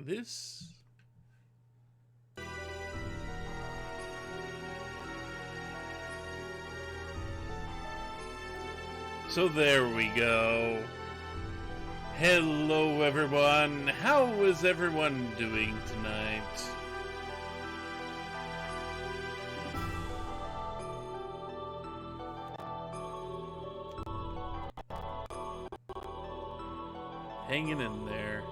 this. So there we go. Hello everyone, how is everyone doing tonight? Hanging in there.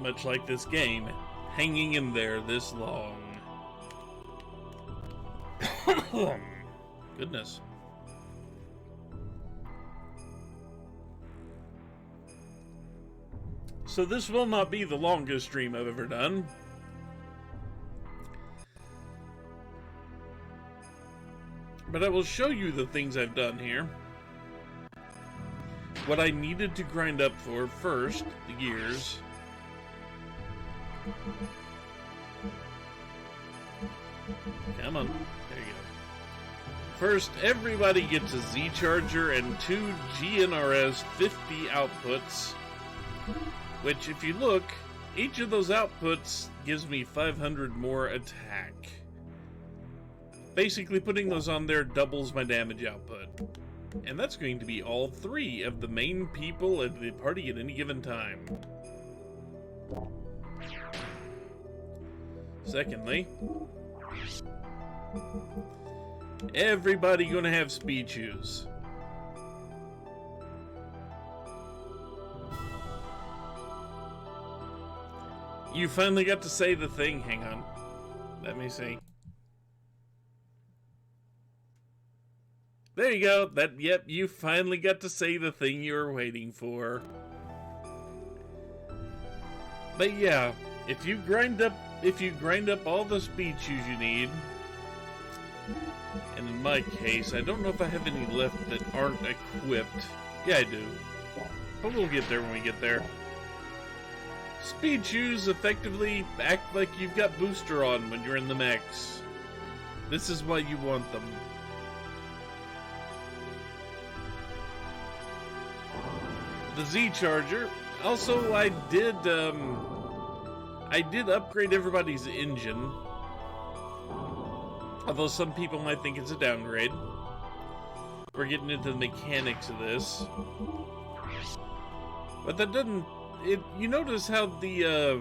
Much like this game, hanging in there this long. Goodness. So this will not be the longest stream I've ever done. But I will show you the things I've done here. What I needed to grind up for first, the gears. Come on, there you go. First, everybody gets a Z charger and 2 GNRS 50 outputs, which if you look, each of those outputs gives me 500 more attack. Basically putting those on there doubles my damage output. And that's going to be all 3 of the main people at the party at any given time. Secondly, everybody gonna have speed shoes. You finally got to say the thing. Hang on. Let me see. There you go. Yep, you finally got to say the thing you were waiting for. But yeah, if you grind up all the speed shoes you need, and in my case, I don't know if I have any left that aren't equipped. Yeah, I do. But we'll get there when we get there. Speed shoes effectively act like you've got booster on when you're in the mechs. This is why you want them. The Z charger. Also, I did upgrade everybody's engine. Although some people might think it's a downgrade. We're getting into the mechanics of this. But that doesn't... you notice how the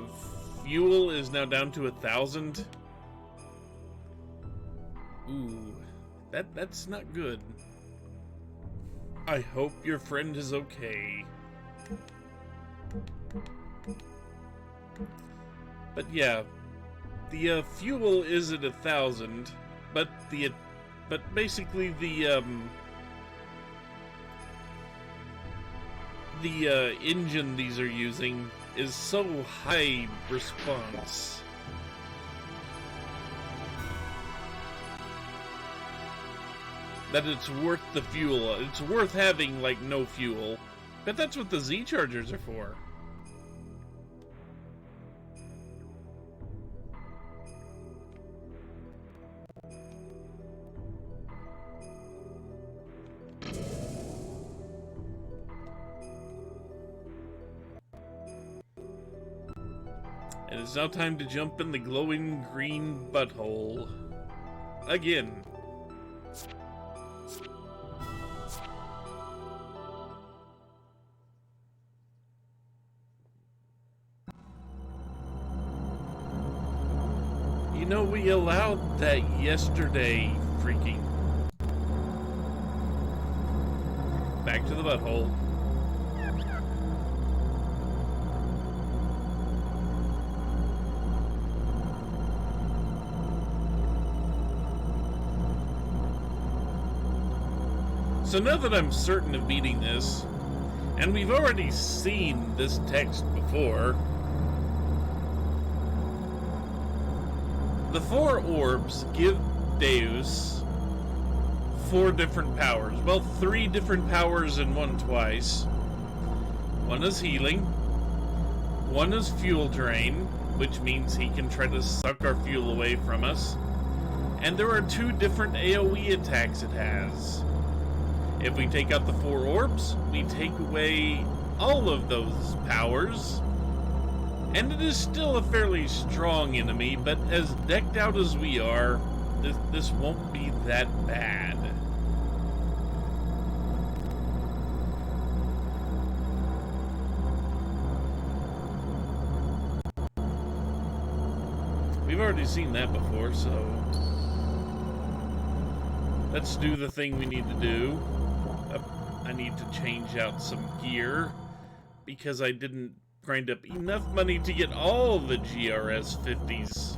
fuel is now down to 1,000? Ooh, that's not good. I hope your friend is okay. But yeah, the fuel is at 1,000, but basically the engine these are using is so high response that it's worth the fuel. It's worth having like no fuel. But that's what the Z chargers are for. And it's now time to jump in the glowing green butthole. Again. You know, we allowed that yesterday, freaking. Back to the butthole. So now that I'm certain of beating this, and we've already seen this text before, the 4 orbs give Deus 4 different powers. Well, 3 different powers and 1 twice. One is healing, 1 is fuel drain, which means he can try to suck our fuel away from us, and there are 2 different AoE attacks it has. If we take out the 4 orbs, we take away all of those powers. And it is still a fairly strong enemy, but as decked out as we are, this won't be that bad. We've already seen that before, so let's do the thing we need to do. I need to change out some gear because I didn't grind up enough money to get all the GNRS 50s.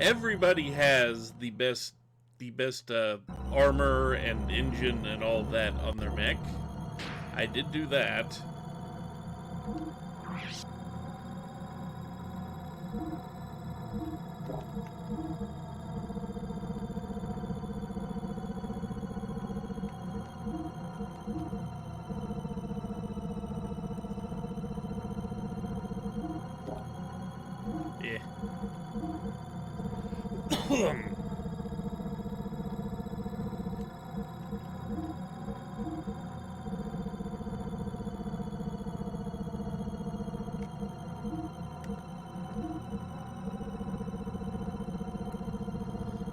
Everybody has the best armor and engine and all that on their mech. I did do that.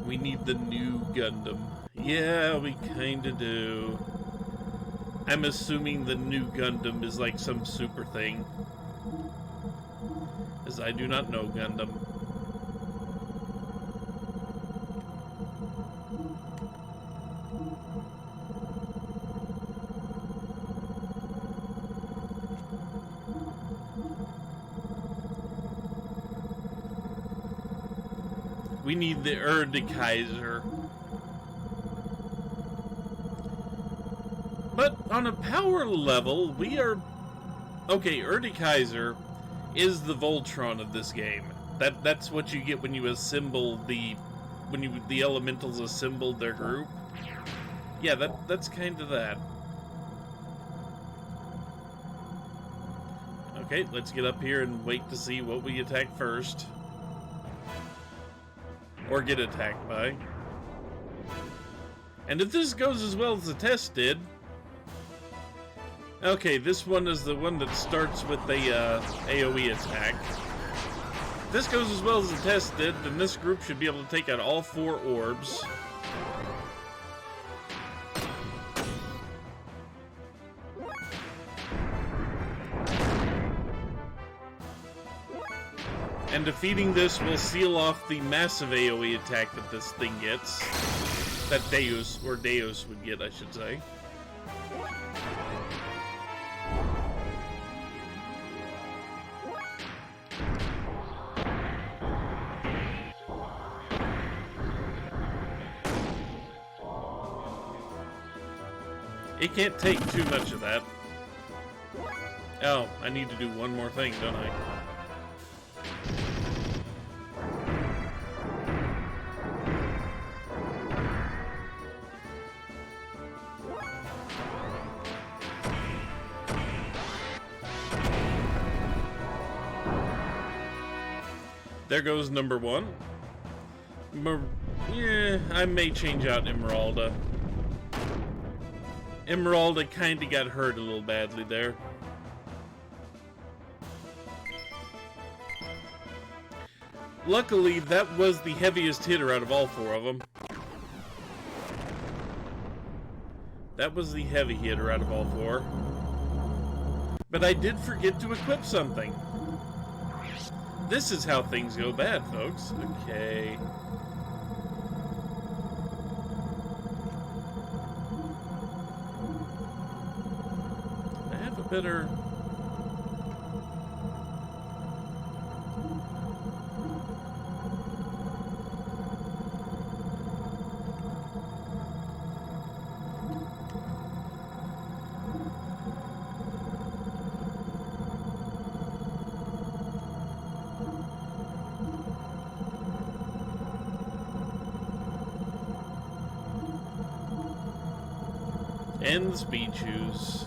We need the new Gundam. Yeah, we kinda do. I'm assuming the new Gundam is like some super thing, as I do not know Gundam. We need the Xenogears. But on a power level, we are... Okay, Xenogears is the Voltron of this game. That's what you get when you assemble the elementals assembled their group. Yeah, that's kind of that. Okay, let's get up here and wait to see what we attack first. Or get attacked by. And if this goes as well as the test did... Okay, this one is the one that starts with the AoE attack. If this goes as well as the test did, then this group should be able to take out all 4 orbs. And defeating this will seal off the massive AoE attack that this thing gets. That Deus would get, I should say. It can't take too much of that. Oh, I need to do one more thing, don't I? There goes number 1. Yeah, I may change out Emeralda. Emeralda kinda got hurt a little badly there. Luckily, that was the heaviest hitter out of all 4 of them. That was the heavy hitter out of all 4. But I did forget to equip something. This is how things go bad, folks. Okay. I have a better... And the speed shoes.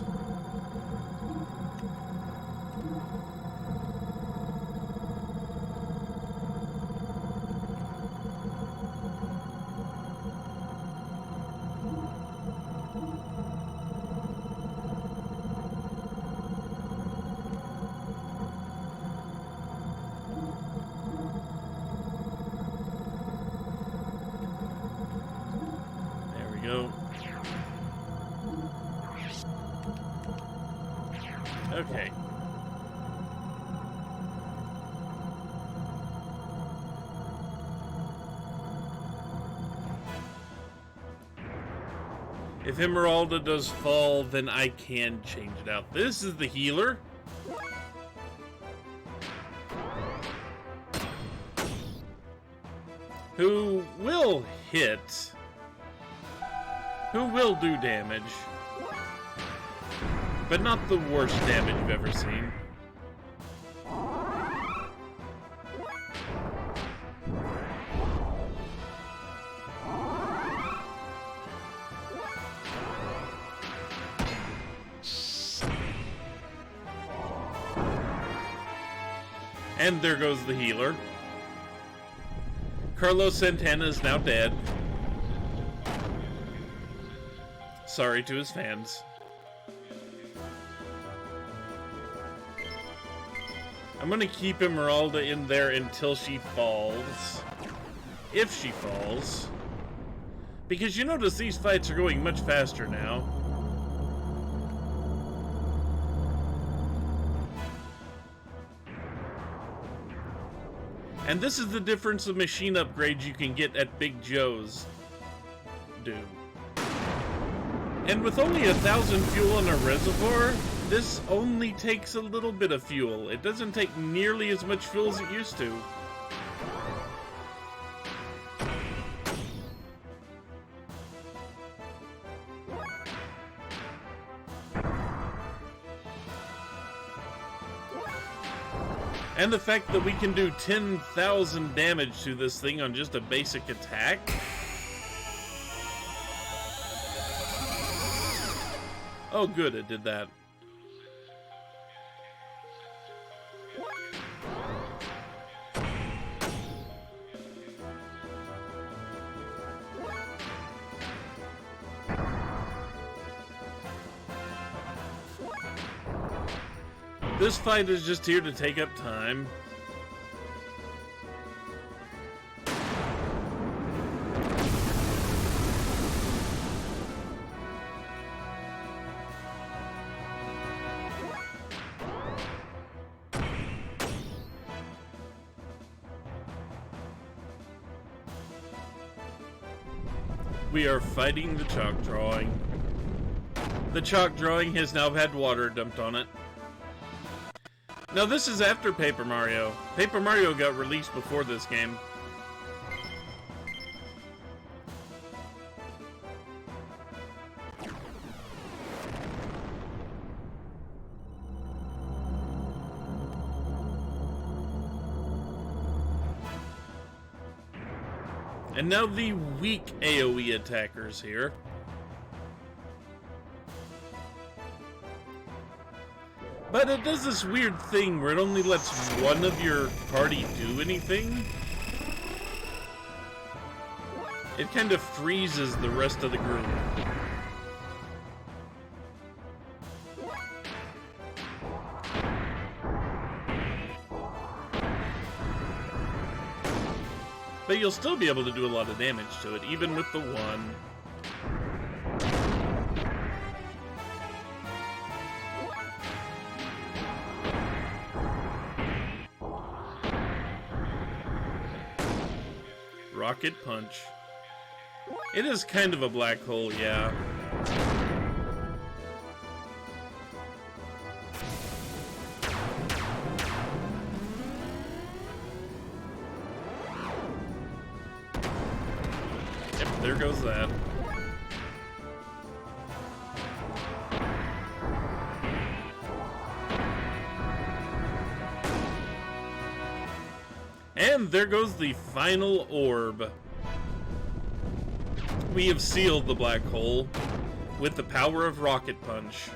Okay. If Emeralda does fall, then I can change it out. This is the healer. Who will hit. Who will do damage. But not the worst damage you've ever seen. And there goes the healer. Carlos Santana is now dead. Sorry to his fans. I'm gonna keep Emeralda in there until she falls. If she falls. Because you notice these fights are going much faster now. And this is the difference of machine upgrades you can get at Big Joe's do. And with only 1,000 fuel in a reservoir, this only takes a little bit of fuel. It doesn't take nearly as much fuel as it used to. And the fact that we can do 10,000 damage to this thing on just a basic attack. Oh good, it did that. This fight is just here to take up time. We are fighting the chalk drawing. The chalk drawing has now had water dumped on it. Now this is after Paper Mario. Paper Mario got released before this game. And now the weak AoE attackers here. But it does this weird thing where it only lets one of your party do anything. It kind of freezes the rest of the group. But you'll still be able to do a lot of damage to it, even with the one. Rocket Punch. It is kind of a black hole, yeah. Yep, there goes that. And there goes the final orb. We have sealed the black hole. with the power of Rocket Punch.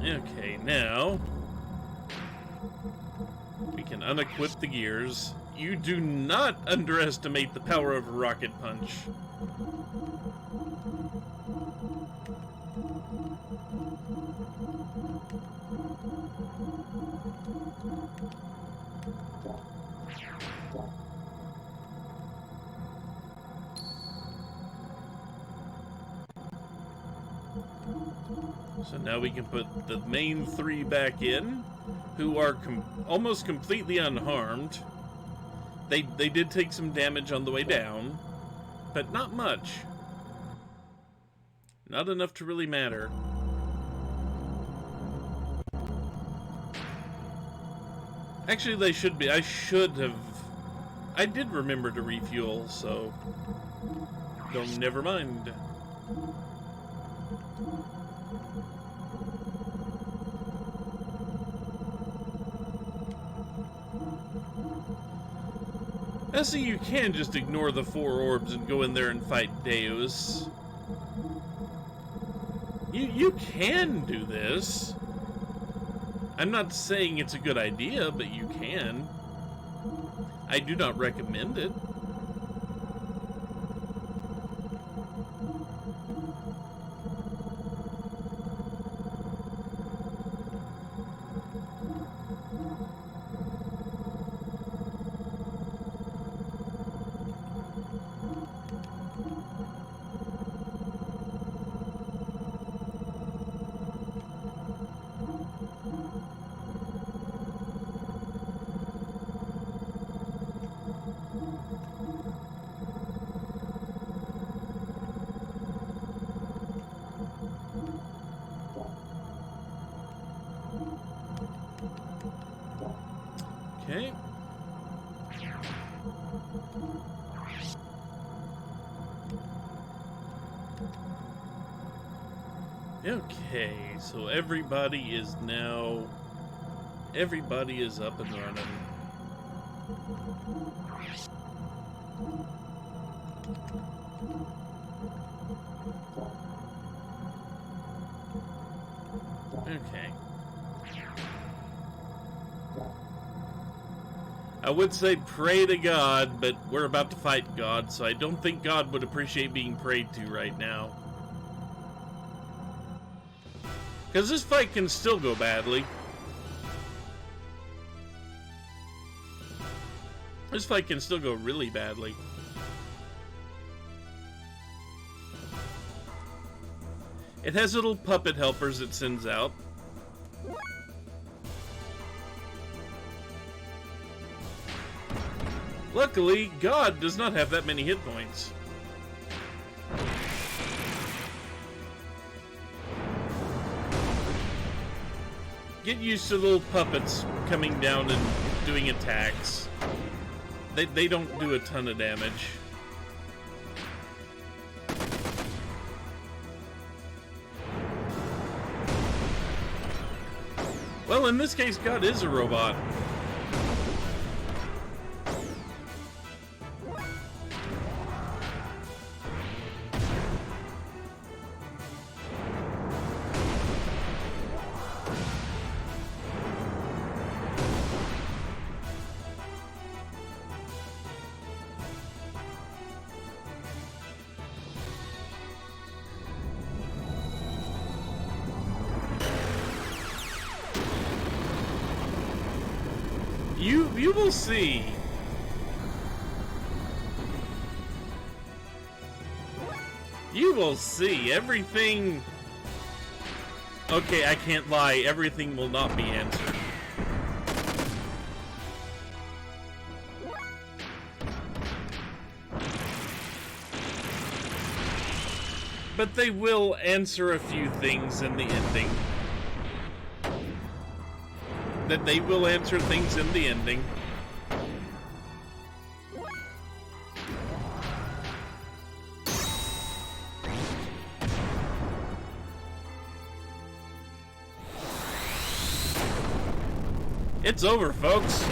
Okay, now we can unequip the gears. You do not underestimate the power of a Rocket Punch. So now we can put the main three back in, who are almost completely unharmed. They did take some damage on the way down, but not much. Not enough to really matter. Actually, they should be. I did remember to refuel, so never mind. So you can just ignore the 4 orbs and go in there and fight Deus. You can do this. I'm not saying it's a good idea, but you can. I do not recommend it. Okay. Okay, so everybody is up and running. Okay. I would say pray to God, but we're about to fight God, so I don't think God would appreciate being prayed to right now. Because this fight can still go badly. This fight can still go really badly. It has little puppet helpers it sends out. Luckily, God does not have that many hit points. Get used to little puppets coming down and doing attacks. They don't do a ton of damage. Well, in this case, God is a robot. You will see. You will see. Everything... Okay, I can't lie. Everything will not be answered. But they will answer a few things in the ending. That they will answer things in the ending. It's over, folks.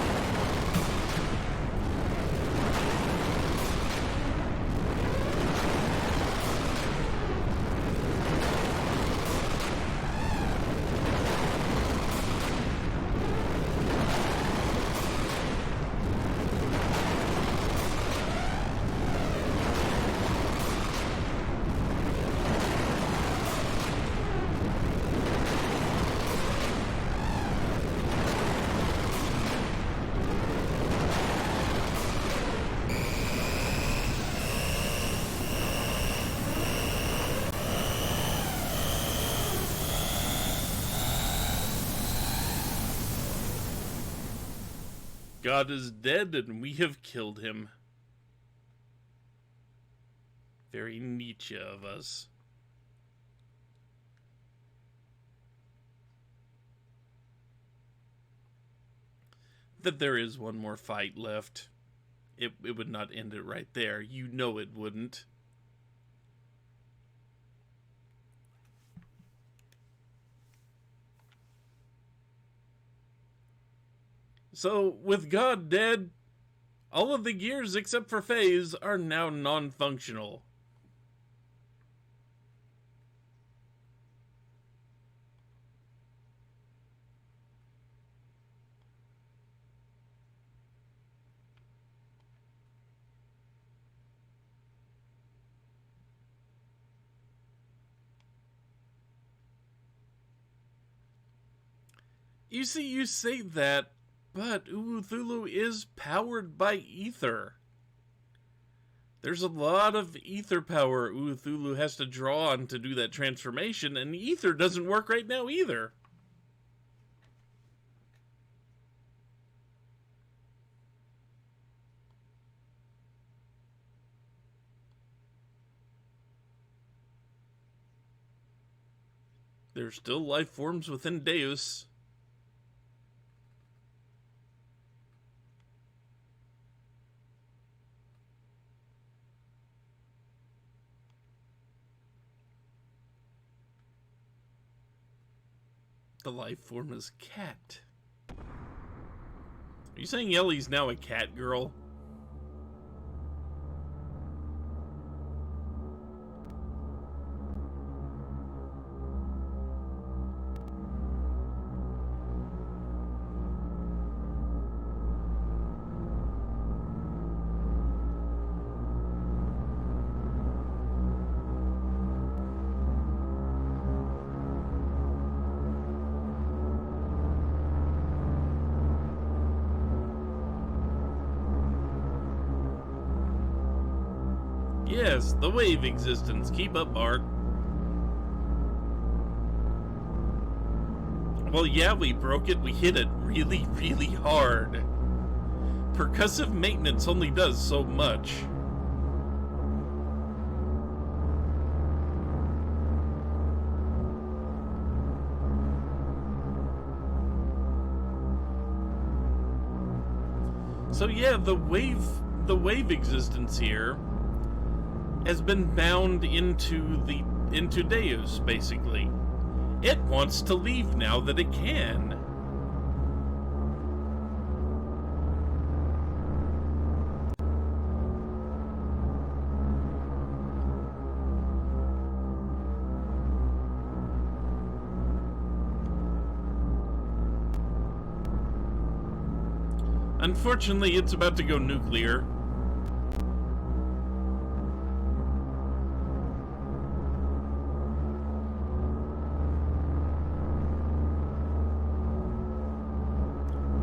God is dead and we have killed him. Very Nietzsche of us. That there is one more fight left. It would not end it right there. You know it wouldn't. So, with God dead, all of the gears except for Phase are now non-functional. You see, you say that, but Uthulu is powered by ether. There's a lot of ether power Uthulu has to draw on to do that transformation, and ether doesn't work right now either. There's still life forms within Deus. The life form is cat. Are you saying Ellie's now a cat girl? Yes, the wave existence. Keep up, Bart. Well, yeah, we broke it. We hit it really, really hard. Percussive maintenance only does so much. So yeah, the wave existence here has been bound into Deus, basically. It wants to leave now that it can. Unfortunately, it's about to go nuclear.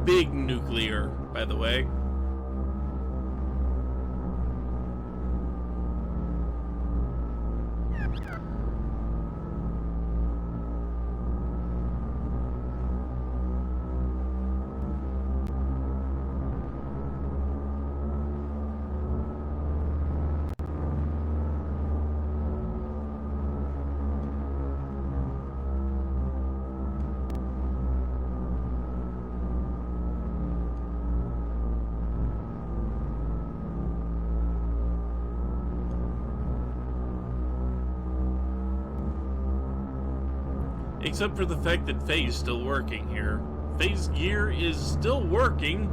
Big nuclear, by the way. Except for the fact that Faye's still working here. Faye's gear is still working.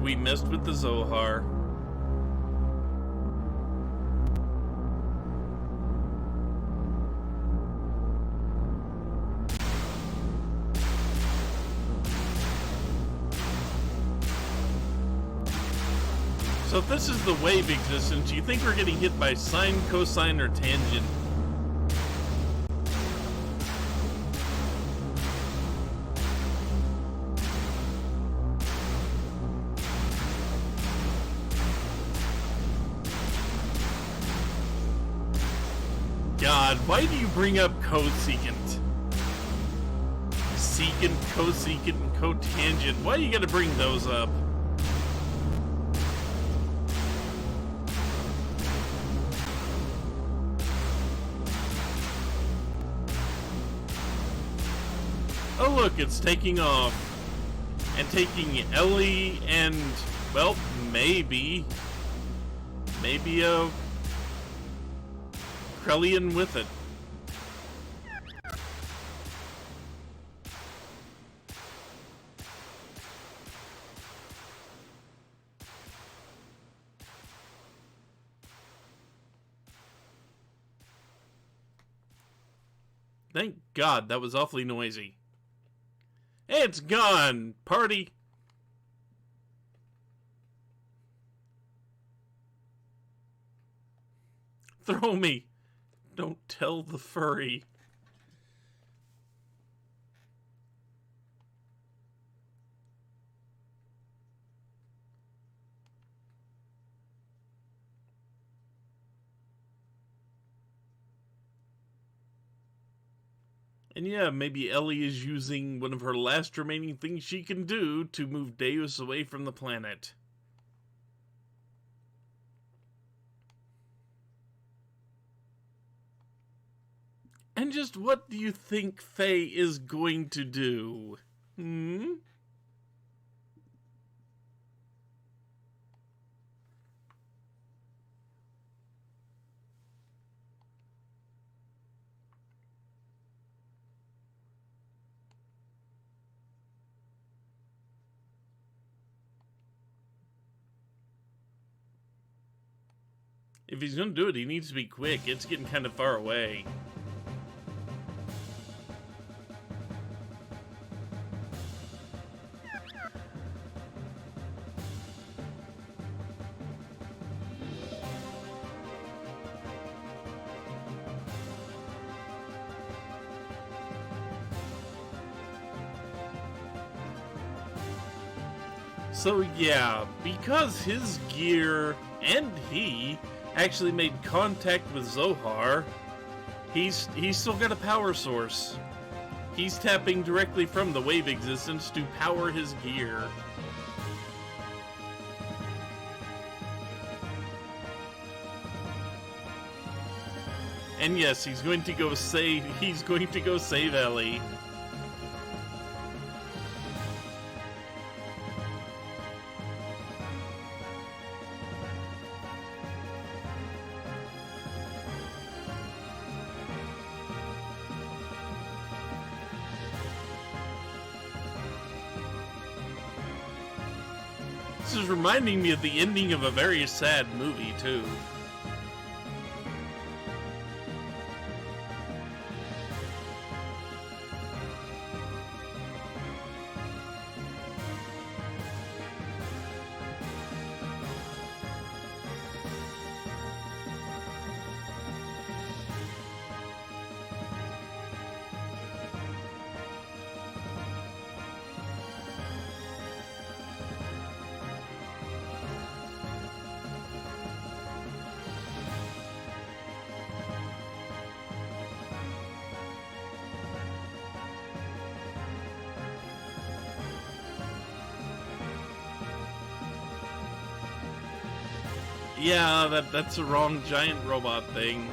We messed with the Zohar. So if this is the wave existence, you think we're getting hit by sine, cosine, or tangent? God, why do you bring up cosecant? Secant, cosecant, and cotangent. Why do you gotta bring those up? Oh look, it's taking off. And taking Ellie and, well, maybe a Krellian with it. Thank God, that was awfully noisy. It's gone! Party! Throw me! Don't tell the furry. And yeah, maybe Ellie is using one of her last remaining things she can do to move Deus away from the planet. And just what do you think Faye is going to do? If he's gonna do it, he needs to be quick. It's getting kind of far away. So yeah, because his gear and he actually made contact with Zohar, he's still got a power source. He's tapping directly from the wave existence to power his gear. And yes, he's going to go save Ellie. This is reminding me of the ending of a very sad movie, too. Yeah, that's the wrong giant robot thing.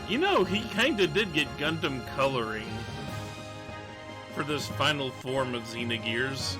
You know, he kinda did get Gundam coloring for this final form of Xenogears.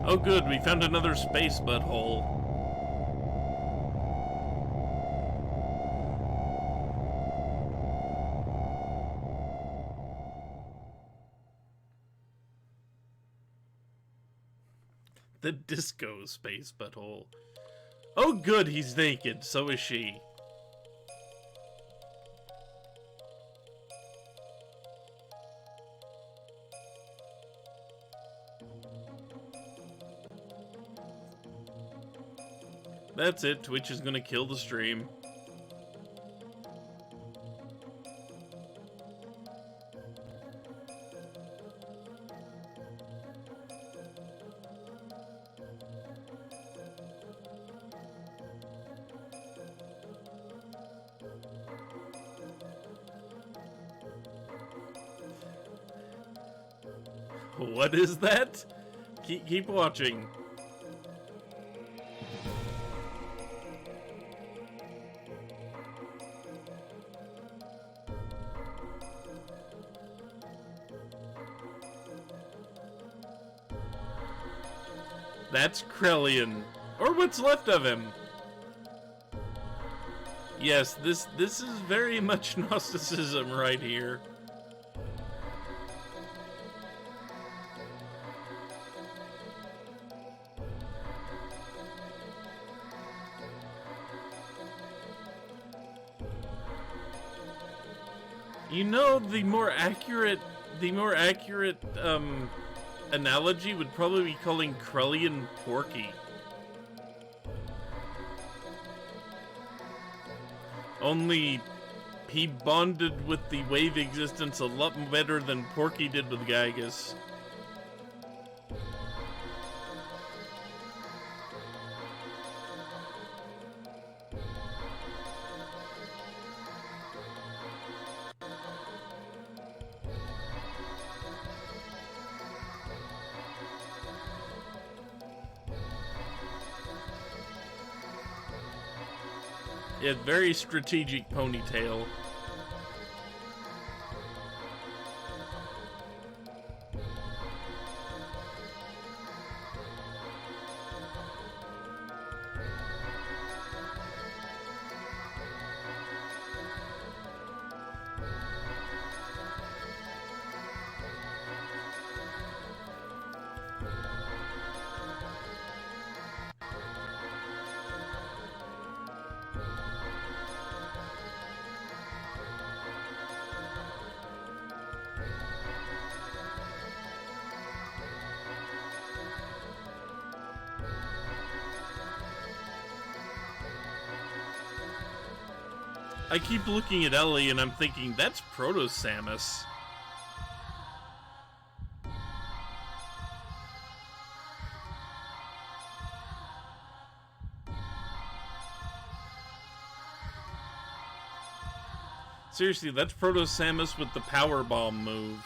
Oh good, we found another space butthole. The disco space butthole. Oh good, he's naked, so is she. That's it, Twitch is gonna kill the stream. What is that? Keep watching. That's Krellian, or what's left of him. Yes, this is very much Gnosticism right here. You know, the more accurate analogy would probably be calling Krellian Porky. Only he bonded with the wave existence a lot better than Porky did with Gygus. Yeah, very strategic ponytail. I keep looking at Ellie and I'm thinking, that's Proto-Samus. Seriously, that's Proto-Samus with the power bomb move.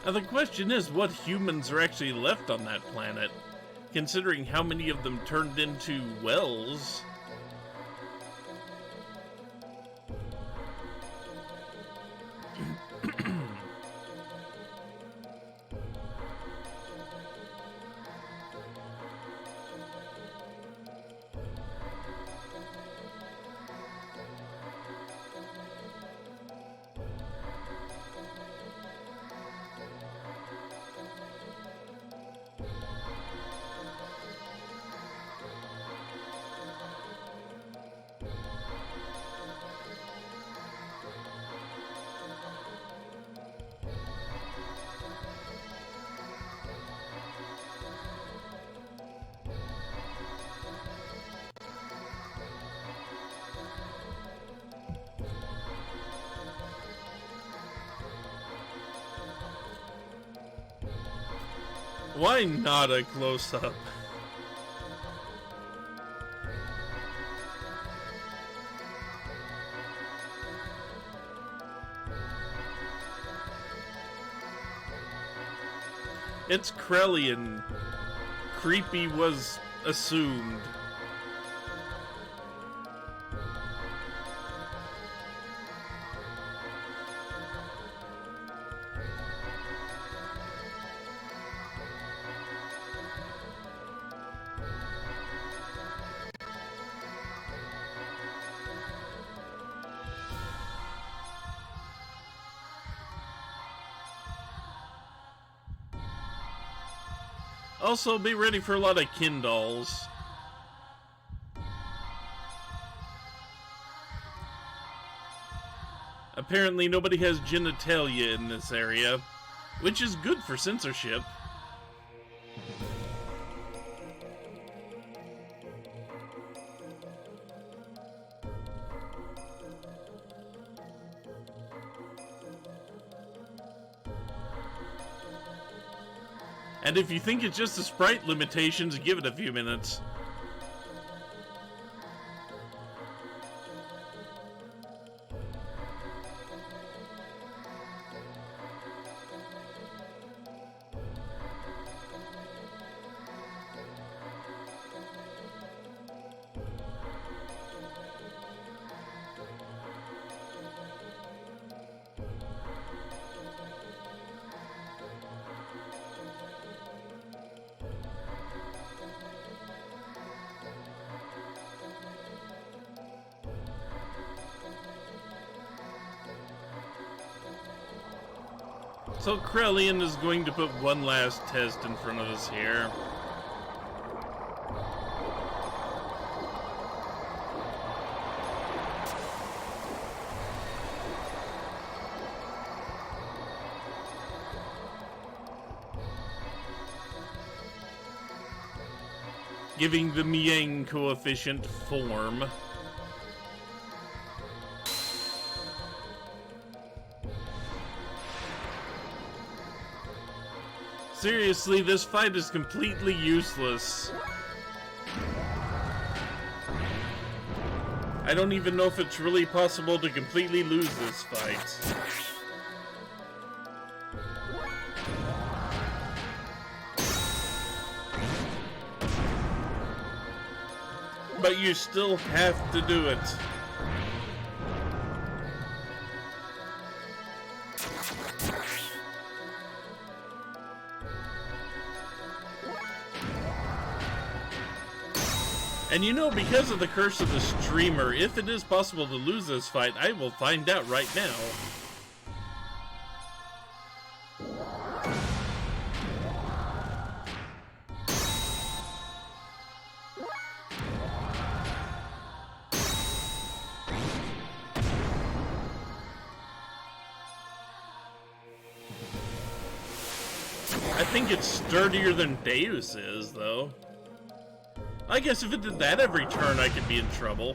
Now the question is, what humans are actually left on that planet, considering how many of them turned into wells? Why not a close-up? It's Krellian. Creepy was assumed. Also, be ready for a lot of Kindles. Apparently nobody has genitalia in this area, which is good for censorship. And if you think it's just the sprite limitations, give it a few minutes. So Krellian is going to put one last test in front of us here. Giving the Miang coefficient form. Seriously, this fight is completely useless. I don't even know if it's really possible to completely lose this fight. But you still have to do it. And you know, because of the curse of the streamer, if it is possible to lose this fight, I will find out right now. I think it's sturdier than Deus is, though. I guess if it did that every turn, I could be in trouble.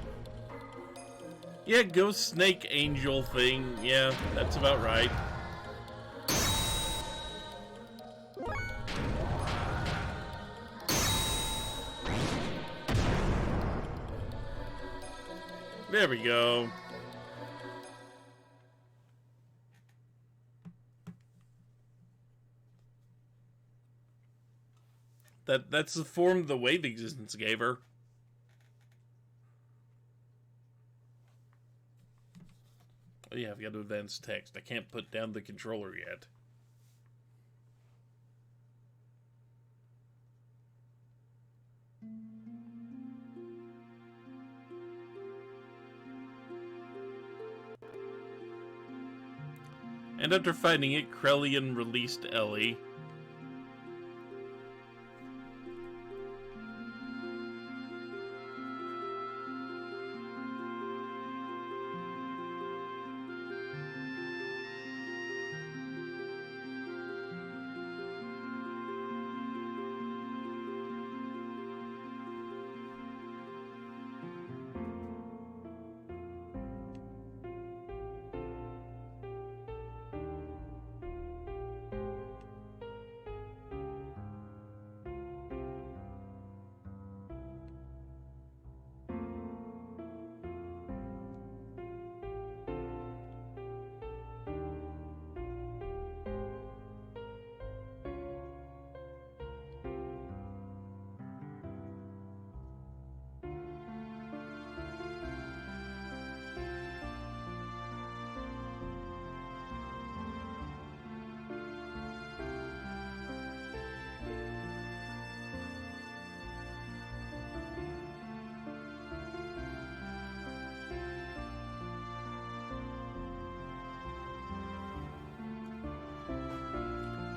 Yeah, ghost snake angel thing. Yeah, that's about right. There we go. That's the form the wave existence gave her. Oh yeah, I've got to advance text. I can't put down the controller yet. And after fighting it, Krellian released Ellie.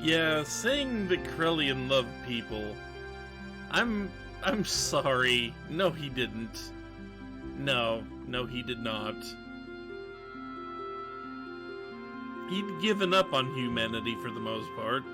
Yeah, saying that Krellian loved people. I'm sorry. No, he didn't. No, he did not. He'd given up on humanity for the most part.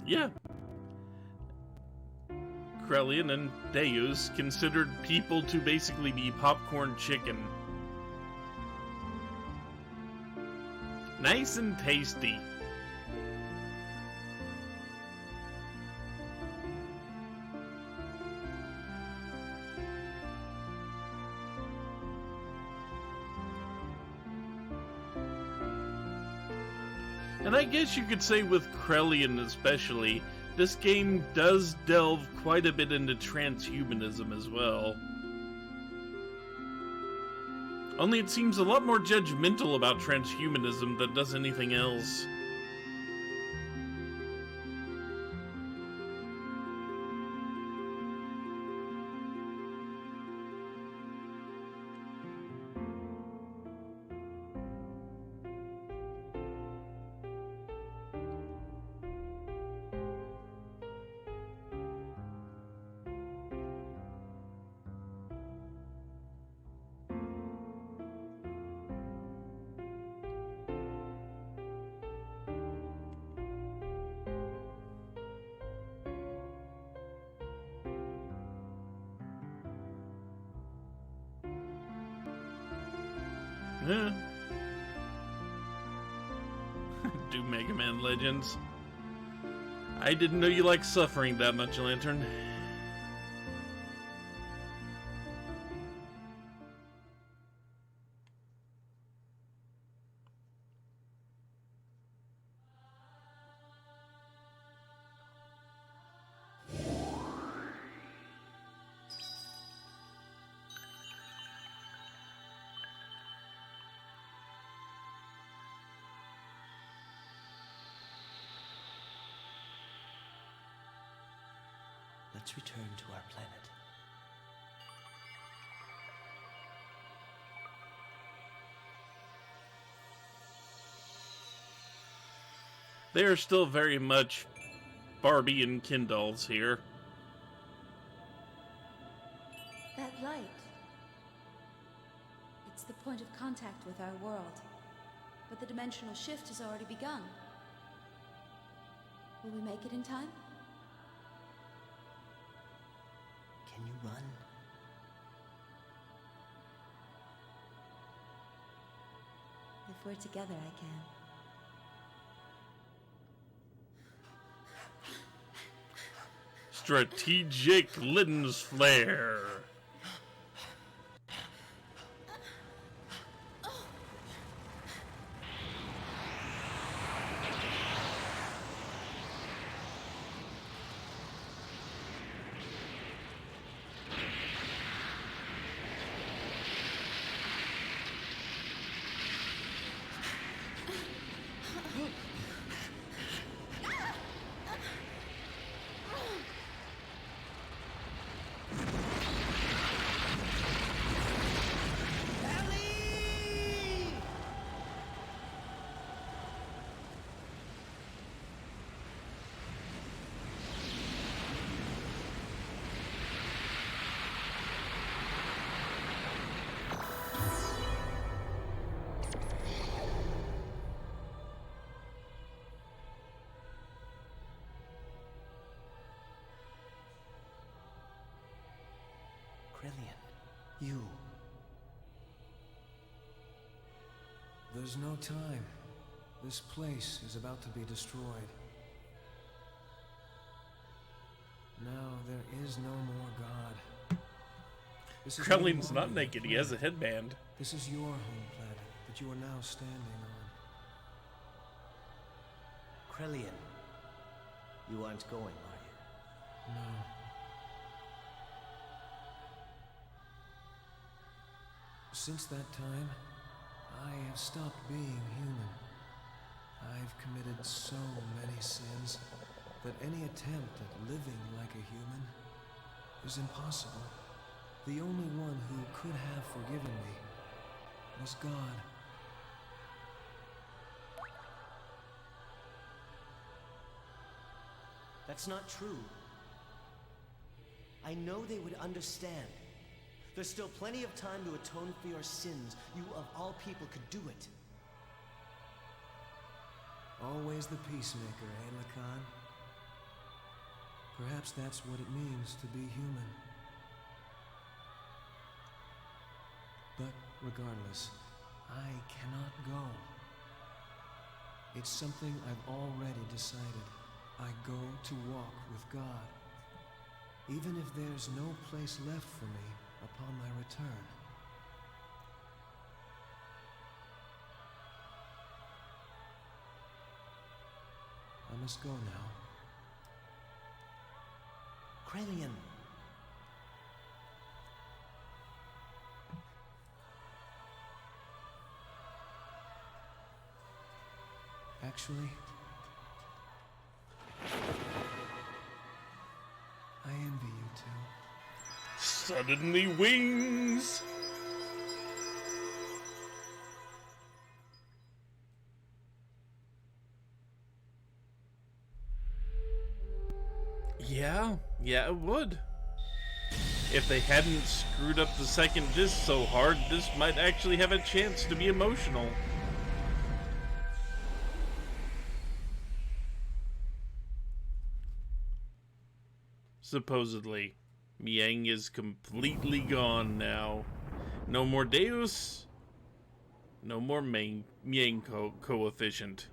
Yeah. Krellian and Deus considered people to basically be popcorn chicken. Nice and tasty. And I guess you could say with Krellian especially, this game does delve quite a bit into transhumanism as well. Only it seems a lot more judgmental about transhumanism than does anything else. Yeah. Do Mega Man Legends. I didn't know you liked suffering that much, Lantern. Let's return to our planet. They are still very much Barbie and Ken dolls here. That light. It's the point of contact with our world. But the dimensional shift has already begun. Will we make it in time? Can you run? If we're together, I can. Strategic lens flare. Krellian, you. There's no time. This place is about to be destroyed. Now there is no more God. This is Krellin's no not longer naked, your he has a planet. headband. This is your home planet that you are now standing on. Krellian, you aren't going, are you? No. Since that time, I have stopped being human. I've committed so many sins that any attempt at living like a human is impossible. The only one who could have forgiven me was God. That's not true. I know they would understand. There's still plenty of time to atone for your sins. You, of all people, could do it. Always the peacemaker, eh, Lacan? Perhaps that's what it means to be human. But regardless, I cannot go. It's something I've already decided. I go to walk with God, even if there's no place left for me upon my return. I must go now. Krellian. Actually, I envy you two. Suddenly wings! Yeah, it would. If they hadn't screwed up the second disc so hard, this might actually have a chance to be emotional. Supposedly, Miang is completely gone now. No more Deus, no more Miang coefficient.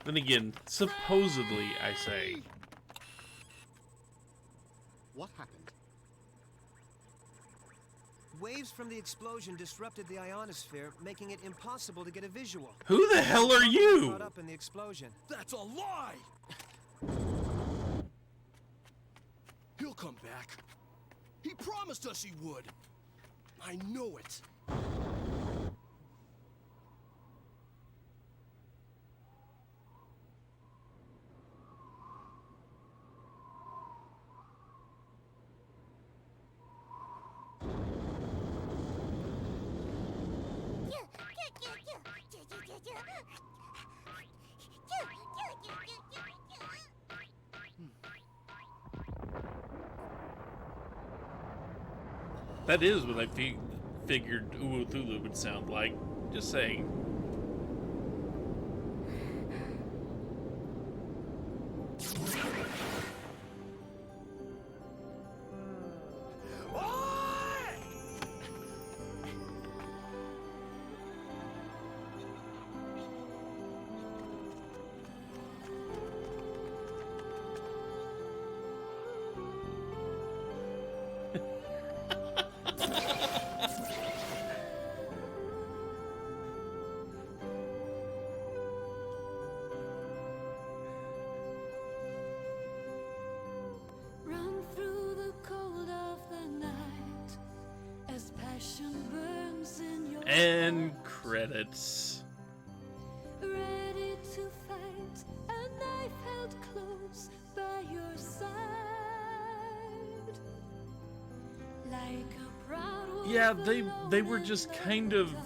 Then again, supposedly, I say. What happened? Waves from the explosion disrupted the ionosphere, making it impossible to get a visual. Who the hell are you? Caught up in the explosion. That's a lie! He'll come back. He promised us he would. I know it. That is what I figured Uwu would sound like. Just saying. Run through the cold of the night as passion burns in your And heart. credits. Ready to fight, a knife held close by your side. Like a proud wolf Yeah, they were alone just in the kind of, dark.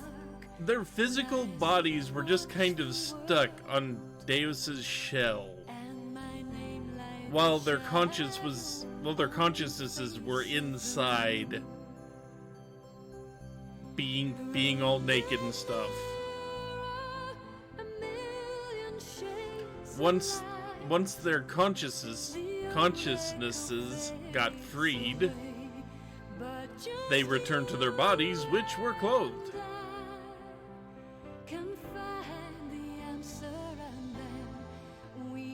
their physical bodies were just kind of stuck on Deus's shell, And my name like while a their shadow. their consciousnesses were inside, being all naked and stuff. A million shades of Once their consciousnesses got freed, they returned to their bodies, which were clothed. Can find the answer, and then we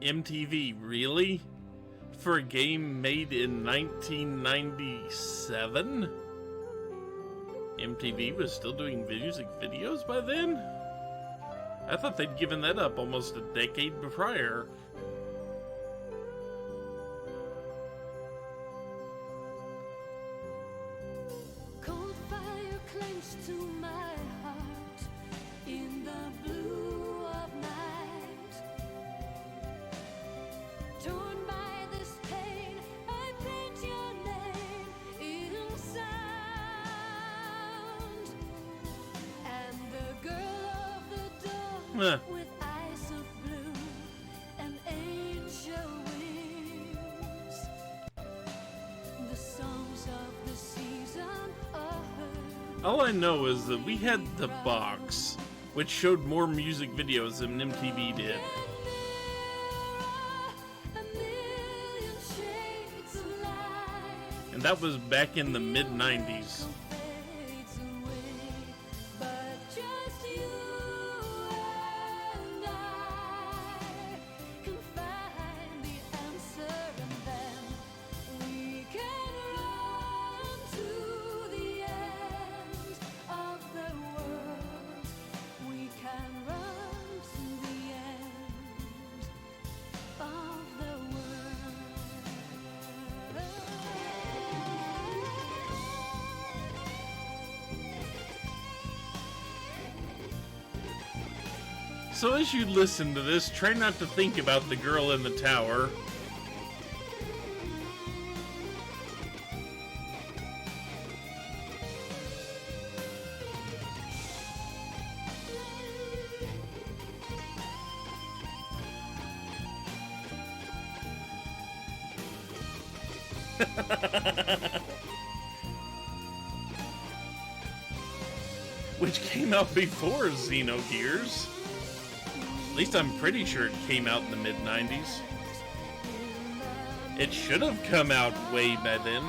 MTV, really? For a game made in 1997? MTV was still doing music videos by then? I thought they'd given that up almost a decade prior. Cold fire clings to my heart in the blue of night. Torn by this pain, I paint your name in sound. And the girl of the dawn with eyes of blue and angel wings. The songs of the season are heard. All I know is that we had the box, which showed more music videos than MTV did. A million shades of light. And that was back in the mid-90s. Fades away, but just you and I can find the answer, and then we can run to the end of the world. We can run to the end of the world. So as you listen to this, try not to think about the girl in the tower. Which came out before Xenogears. At least I'm pretty sure it came out in the mid-90s. It should have come out way by then.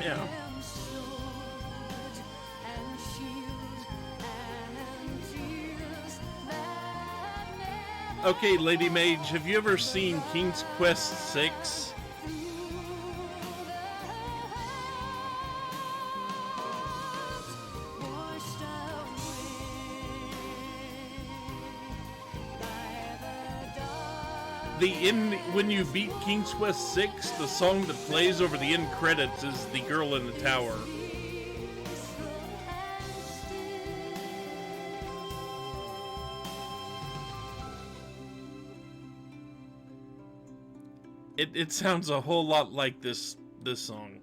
Yeah. Okay, Lady Mage, have you ever seen King's Quest 6? When you beat King's Quest 6, the song that plays over the end credits is The Girl in the Tower. It sounds a whole lot like this song.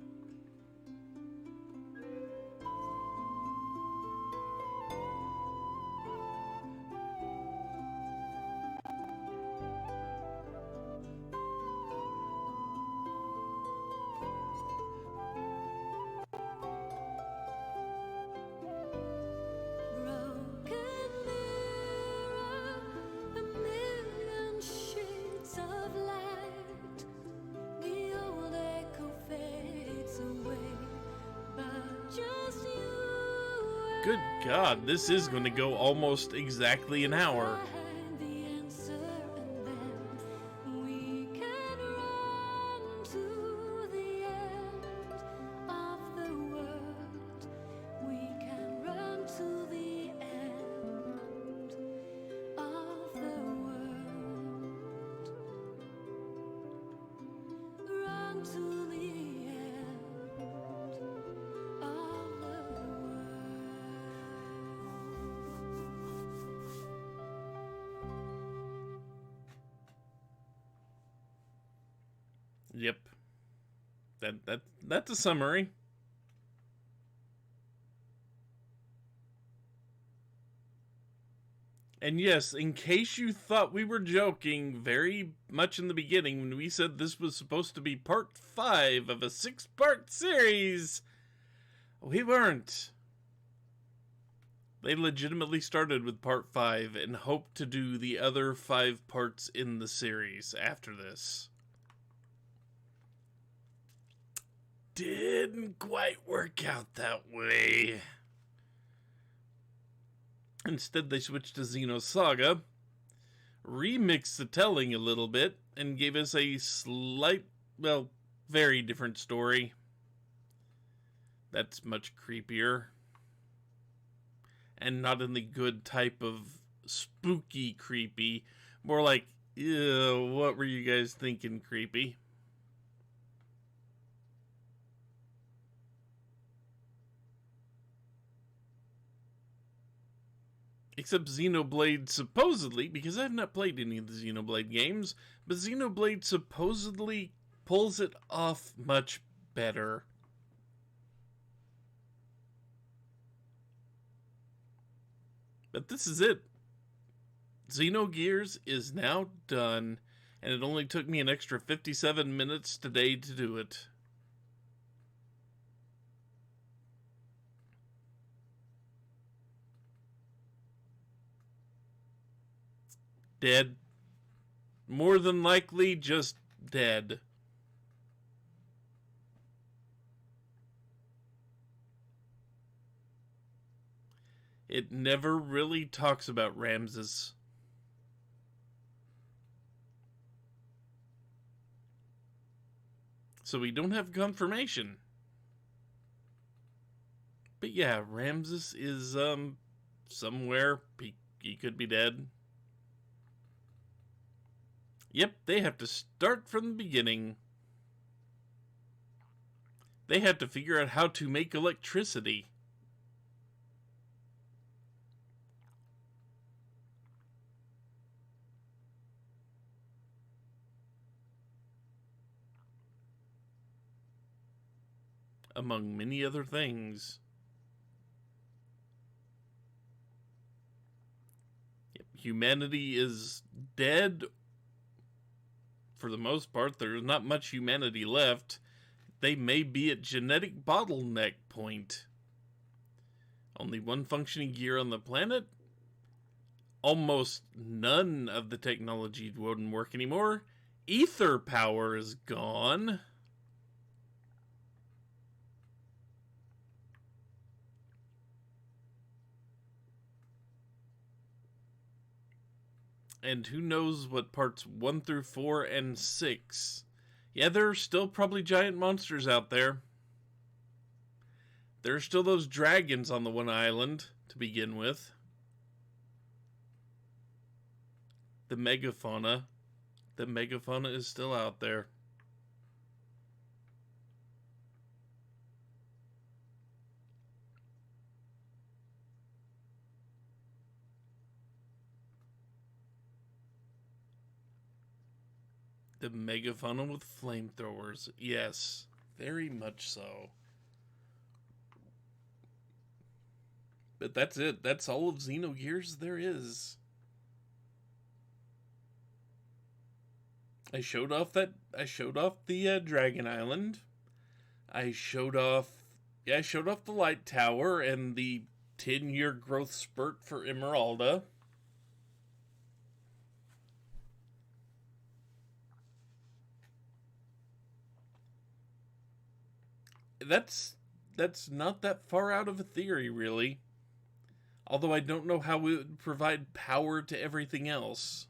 Good God, this is going to go almost exactly an hour. Yep. That's a summary. And yes, in case you thought we were joking very much in the beginning when we said this was supposed to be part 5 of a 6-part series, we weren't. They legitimately started with part 5 and hoped to do the other 5 parts in the series after this. didn't quite work out that way. Instead, they switched to Xenosaga, remixed the telling a little bit, and gave us a very different story. That's much creepier. And not in the good type of spooky creepy. More like, ew, what were you guys thinking creepy? Except Xenoblade supposedly, because I've not played any of the Xenoblade games, but Xenoblade supposedly pulls it off much better. But this is it. Xenogears is now done, and it only took me an extra 57 minutes today to do it. Dead. More than likely, just dead. It never really talks about Ramses. So we don't have confirmation. But yeah, Ramses is, somewhere. He could be dead. Yep, they have to start from the beginning. They have to figure out how to make electricity. Among many other things. Yep, humanity is dead. For the most part, there's not much humanity left. They may be at genetic bottleneck point. Only one functioning gear on the planet. Almost none of the technology wouldn't work anymore. Ether power is gone. And who knows what parts 1 through 4 and 6. Yeah, there are still probably giant monsters out there. There are still those dragons on the one island to begin with. The megafauna. The megafauna is still out there. The megafauna with flamethrowers. Yes, very much so. But that's it. That's all of Xenogears there is. I showed off the Dragon Island. I showed off the Light Tower and the 10-year growth spurt for Emeralda. That's not that far out of a theory, really. Although I don't know how it would provide power to everything else.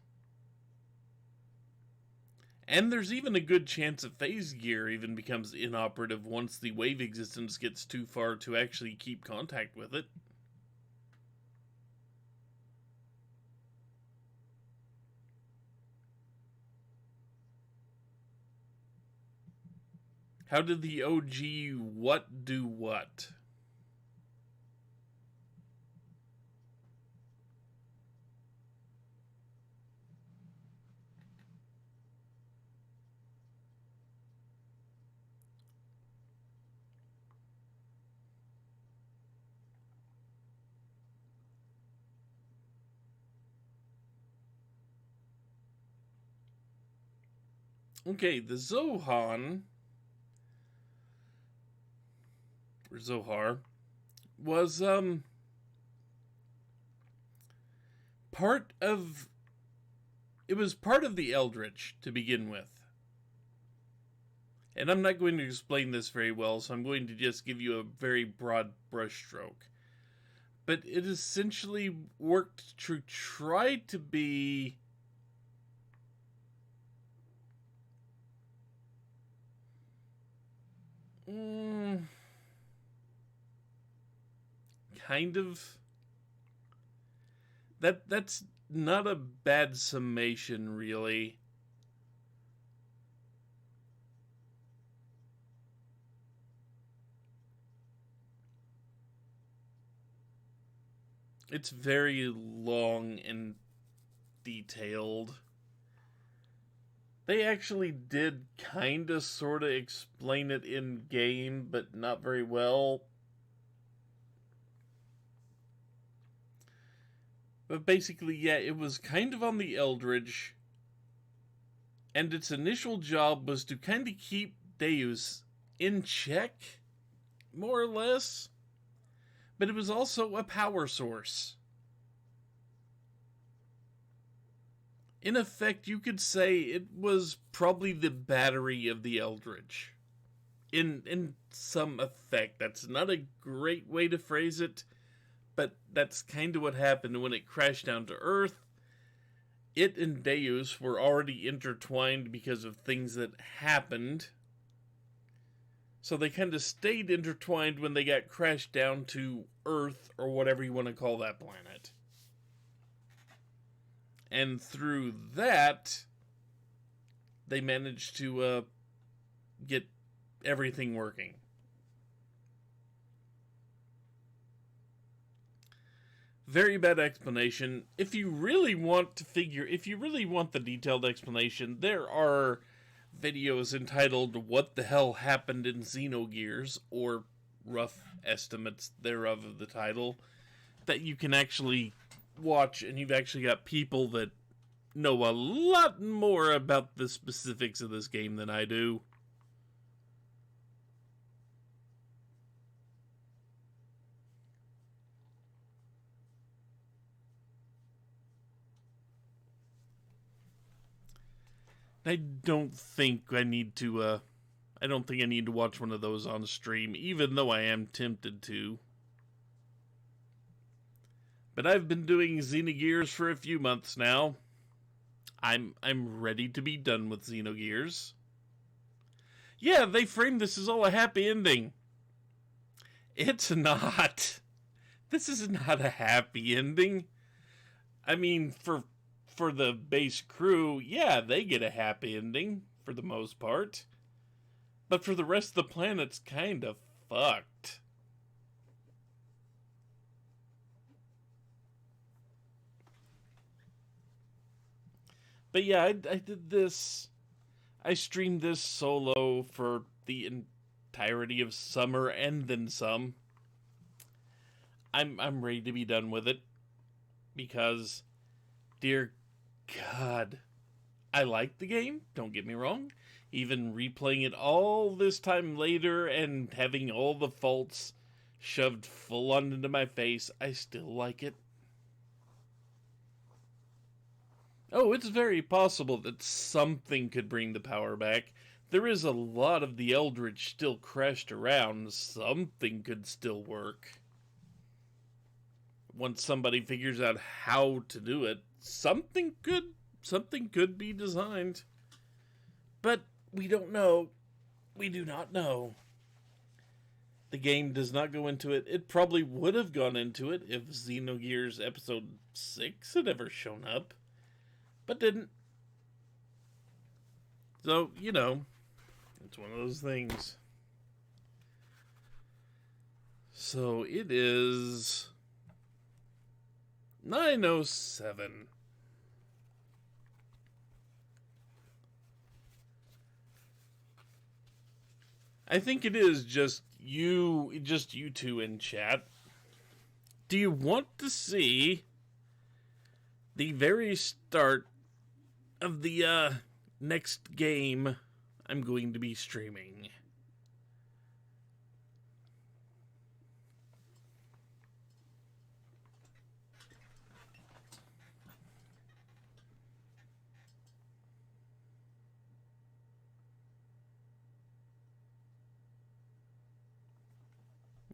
And there's even a good chance a phase gear even becomes inoperative once the wave existence gets too far to actually keep contact with it. How did the OG what do what? Okay, the Zohan, or Zohar, was, part of the Eldritch to begin with. And I'm not going to explain this very well, so I'm going to just give you a very broad brushstroke. But it essentially worked to try to be kind of... That's not a bad summation, really. It's very long and detailed. They actually did kinda sorta explain it in game, but not very well. But basically, yeah, it was kind of on the Eldritch, and its initial job was to kind of keep Deus in check, more or less. But it was also a power source. In effect, you could say it was probably the battery of the Eldritch. In some effect. That's not a great way to phrase it, but that's kind of what happened when it crashed down to Earth. It and Deus were already intertwined because of things that happened. So they kind of stayed intertwined when they got crashed down to Earth, or whatever you want to call that planet. And through that, they managed to get everything working. Very bad explanation. If you really want the detailed explanation, there are videos entitled "What the Hell Happened in Xenogears," or rough estimates thereof of the title, that you can actually watch, and you've actually got people that know a lot more about the specifics of this game than I do. I don't think I need to watch one of those on stream, even though I am tempted to. But I've been doing Xenogears for a few months now. I'm ready to be done with Xenogears. Yeah, they framed this as all a happy ending. It's not. This is not a happy ending. I mean, for the base crew, yeah, they get a happy ending, for the most part. But for the rest of the planet's kind of fucked. But yeah, I did this. I streamed this solo for the entirety of summer and then some. I'm ready to be done with it. Because, dear God, I like the game, don't get me wrong. Even replaying it all this time later and having all the faults shoved full on into my face, I still like it. Oh, it's very possible that something could bring the power back. There is a lot of the Eldritch still crashed around. Something could still work. Once somebody figures out how to do it, something could be designed. But we don't know. We do not know. The game does not go into it. It probably would have gone into it if Xenogears Episode 6 had ever shown up. But didn't. So, you know, it's one of those things. So it is 9:07. I think it is just you two in chat. Do you want to see the very start of the next game I'm going to be streaming?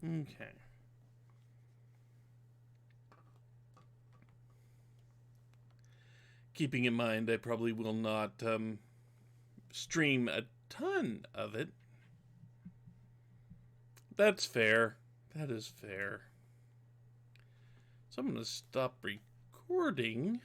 Okay. Keeping in mind, I probably will not stream a ton of it. That's fair. That is fair. So I'm going to stop recording.